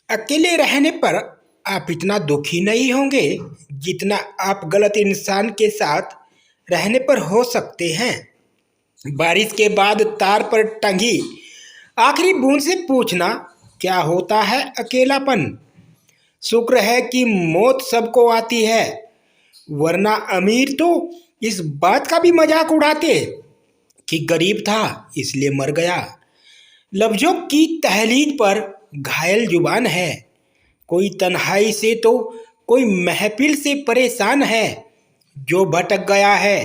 अकेले रहने पर आप इतना दुखी नहीं होंगे जितना आप गलत इंसान के साथ रहने पर हो सकते हैं। बारिश के बाद तार पर टंगी आखिरी बूंद से पूछना क्या होता है अकेलापन। शुक्र है कि मौत सबको आती है, वरना अमीर तो इस बात का भी मजाक उड़ाते कि गरीब था इसलिए मर गया। लफ्जों की तहलीज पर घायल जुबान है। कोई तन्हाई से तो कोई महफिल से परेशान है। जो भटक गया है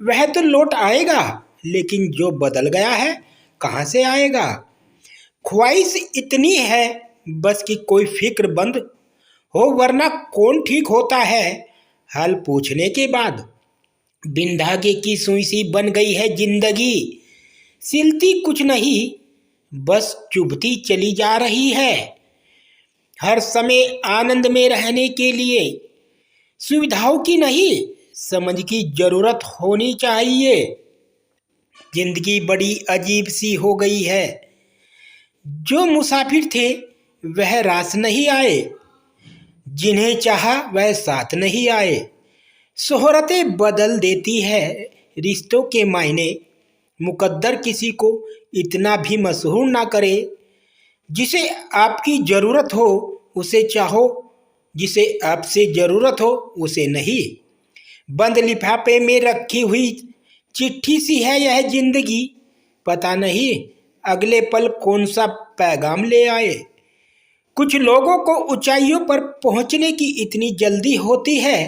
वह तो लौट आएगा, लेकिन जो बदल गया है कहाँ से आएगा। ख्वाहिश इतनी है बस कि कोई फिक्र बंद हो, वरना कौन ठीक होता है हाल पूछने के बाद। बिन धागे की सुई सी बन गई है जिंदगी, सिलती कुछ नहीं बस चुभती चली जा रही है। हर समय आनंद में रहने के लिए सुविधाओं की नहीं समझ की जरूरत होनी चाहिए। जिंदगी बड़ी अजीब सी हो गई है। जो मुसाफिर थे वह रास नहीं आए, जिन्हें चाहा वह साथ नहीं आए। शोहरतें बदल देती है रिश्तों के मायने। मुकद्दर किसी को इतना भी मशहूर ना करे। जिसे आपकी ज़रूरत हो उसे चाहो, जिसे आपसे ज़रूरत हो उसे नहीं। बंद लिफाफे में रखी हुई चिट्ठी सी है यह जिंदगी, पता नहीं अगले पल कौन सा पैगाम ले आए। कुछ लोगों को ऊंचाइयों पर पहुंचने की इतनी जल्दी होती है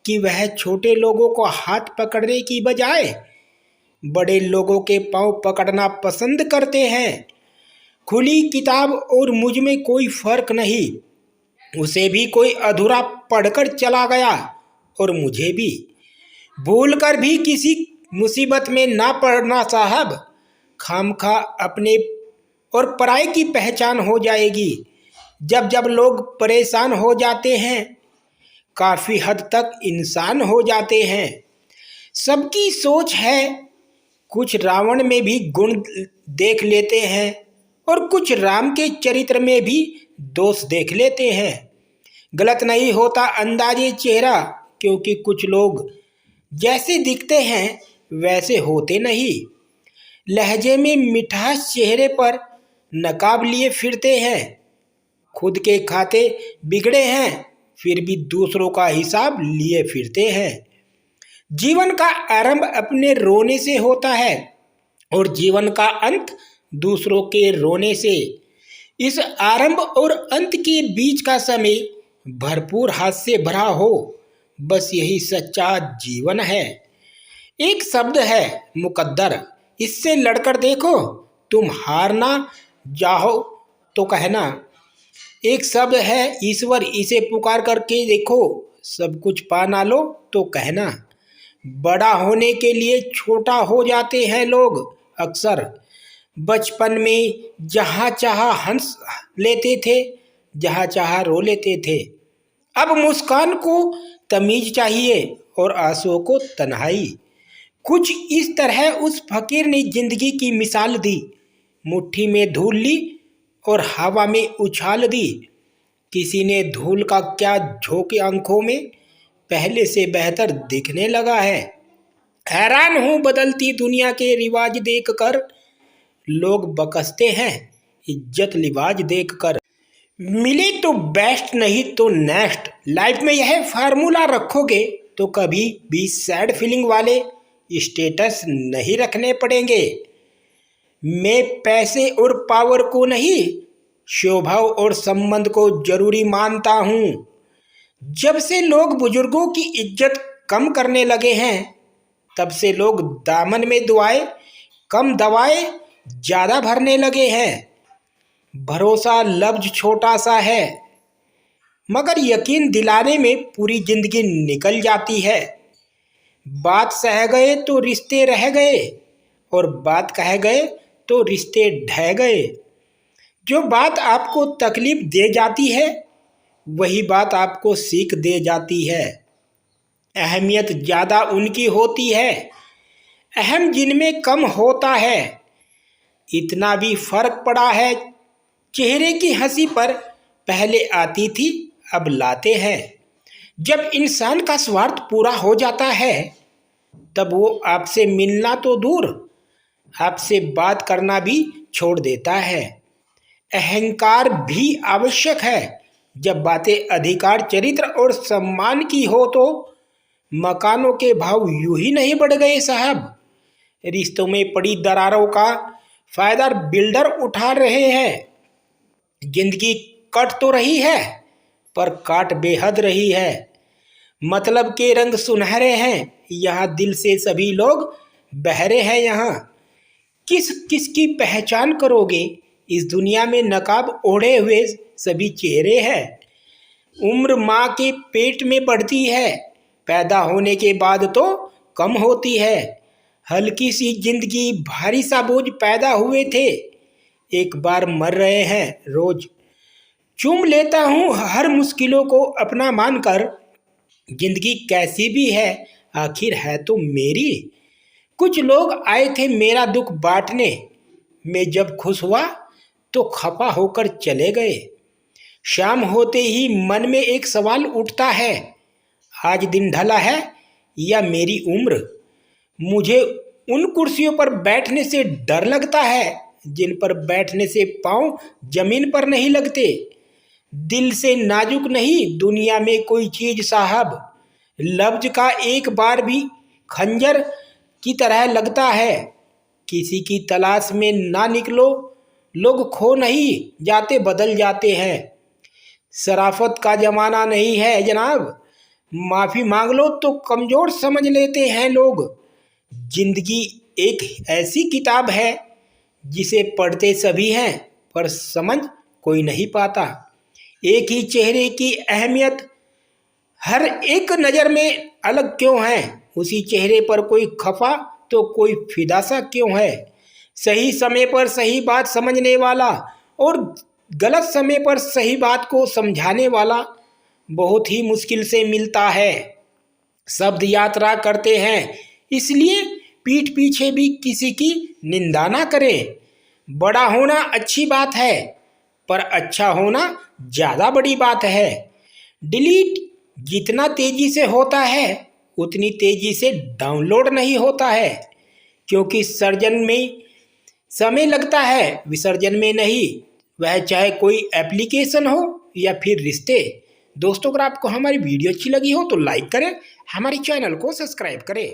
कि वह छोटे लोगों को हाथ पकड़ने की बजाय बड़े लोगों के पांव पकड़ना पसंद करते हैं। खुली किताब और मुझ में कोई फर्क नहीं। उसे भी कोई अधूरा पढ़कर चला गया और मुझे भी। भूल कर भी किसी मुसीबत में ना पड़ना साहब, खामखा अपने और पराये की पहचान हो जाएगी। जब जब लोग परेशान हो जाते हैं काफ़ी हद तक इंसान हो जाते हैं। सबकी सोच है, कुछ रावण में भी गुण देख लेते हैं और कुछ राम के चरित्र में भी दोष देख लेते हैं। गलत नहीं होता अंदाजे चेहरा, क्योंकि कुछ लोग जैसे दिखते हैं वैसे होते नहीं। लहजे में मिठास चेहरे पर नकाब लिए फिरते हैं। खुद के खाते बिगड़े हैं फिर भी दूसरों का हिसाब लिए फिरते हैं। जीवन का आरंभ अपने रोने से होता है और जीवन का अंत दूसरों के रोने से। इस आरंभ और अंत के बीच का समय भरपूर हाथ से भरा हो, बस यही सच्चा जीवन है। एक शब्द है मुकद्दर, इससे लड़कर देखो, तुम हार ना जाओ तो कहना। एक शब्द है ईश्वर, इसे पुकार करके देखो, सब कुछ पा ना लो तो कहना। बड़ा होने के लिए छोटा हो जाते हैं लोग अक्सर। बचपन में जहाँ चाहा हंस लेते थे, जहाँ चाहा रो लेते थे। अब मुस्कान को तमीज चाहिए और आंसुओं को तन्हाई। कुछ इस तरह उस फकीर ने जिंदगी की मिसाल दी। मुट्ठी में धूल ली और हवा में उछाल दी। किसी ने धूल का क्या झोंके आंखों में, पहले से बेहतर दिखने लगा है। हैरान हूँ बदलती दुनिया के रिवाज देखकर। लोग बकसते हैं इज्जत लिबाज देखकर। मिले तो बेस्ट, नहीं तो नेक्स्ट। लाइफ में यह फार्मूला रखोगे तो कभी भी सैड फीलिंग वाले स्टेटस नहीं रखने पड़ेंगे। मैं पैसे और पावर को नहीं, स्वभाव और संबंध को जरूरी मानता हूँ। जब से लोग बुजुर्गों की इज्जत कम करने लगे हैं तब से लोग दामन में दुआएं कम दवाएं ज़्यादा भरने लगे हैं। भरोसा लफ्ज छोटा सा है मगर यकीन दिलाने में पूरी जिंदगी निकल जाती है। बात सह गए तो रिश्ते रह गए और बात कह गए तो रिश्ते ढह गए। जो बात आपको तकलीफ दे जाती है वही बात आपको सीख दे जाती है। अहमियत ज़्यादा उनकी होती है, अहम जिनमें कम होता है। इतना भी फर्क पड़ा है चेहरे की हंसी पर, पहले आती थी अब लाते हैं। जब इंसान का स्वार्थ पूरा हो जाता है तब वो आपसे मिलना तो दूर, आपसे बात करना भी छोड़ देता है। अहंकार भी आवश्यक है। जब बातें अधिकार, चरित्र और सम्मान की हो तो मकानों के भाव यूं ही नहीं बढ़ गए साहब। रिश्तों में पड़ी दरारों का फायदा बिल्डर उठा रहे हैं। जिंदगी कट तो रही है पर काट बेहद रही है। मतलब के रंग सुनहरे हैं, यहाँ दिल से सभी लोग बहरे हैं। यहाँ किस किस की पहचान करोगे, इस दुनिया में नकाब ओढ़े हुए सभी चेहरे हैं। उम्र माँ के पेट में बढ़ती है, पैदा होने के बाद तो कम होती है। हल्की सी जिंदगी भारी सा बोझ, पैदा हुए थे एक बार मर रहे हैं रोज। चूम लेता हूँ हर मुश्किलों को अपना मानकर, जिंदगी कैसी भी है आखिर है तो मेरी। कुछ लोग आए थे मेरा दुख बांटने, मैं जब खुश हुआ तो खफा होकर चले गए। शाम होते ही मन में एक सवाल उठता है, आज दिन ढला है या मेरी उम्र। मुझे उन कुर्सियों पर बैठने से डर लगता है जिन पर बैठने से पाँव जमीन पर नहीं लगते। दिल से नाजुक नहीं दुनिया में कोई चीज साहब, लफ्ज का एक बार भी खंजर की तरह लगता है। किसी की तलाश में ना निकलो, लोग खो नहीं जाते बदल जाते हैं। शराफत का जमाना नहीं है जनाब, माफी मांग लो तो कमजोर समझ लेते हैं लोग। जिंदगी एक ऐसी किताब है जिसे पढ़ते सभी हैं पर समझ कोई नहीं पाता। एक ही चेहरे की अहमियत हर एक नज़र में अलग क्यों है, उसी चेहरे पर कोई खफा तो कोई फिदा सा क्यों है। सही समय पर सही बात समझने वाला और गलत समय पर सही बात को समझाने वाला बहुत ही मुश्किल से मिलता है। शब्द यात्रा करते हैं, इसलिए पीठ पीछे भी किसी की निंदा ना करें। बड़ा होना अच्छी बात है पर अच्छा होना ज़्यादा बड़ी बात है। डिलीट जितना तेजी से होता है उतनी तेजी से डाउनलोड नहीं होता है, क्योंकि सर्जन में समय लगता है विसर्जन में नहीं, वह चाहे कोई एप्लीकेशन हो या फिर रिश्ते। दोस्तों अगर आपको हमारी वीडियो अच्छी लगी हो तो लाइक करें, हमारे चैनल को सब्सक्राइब करें।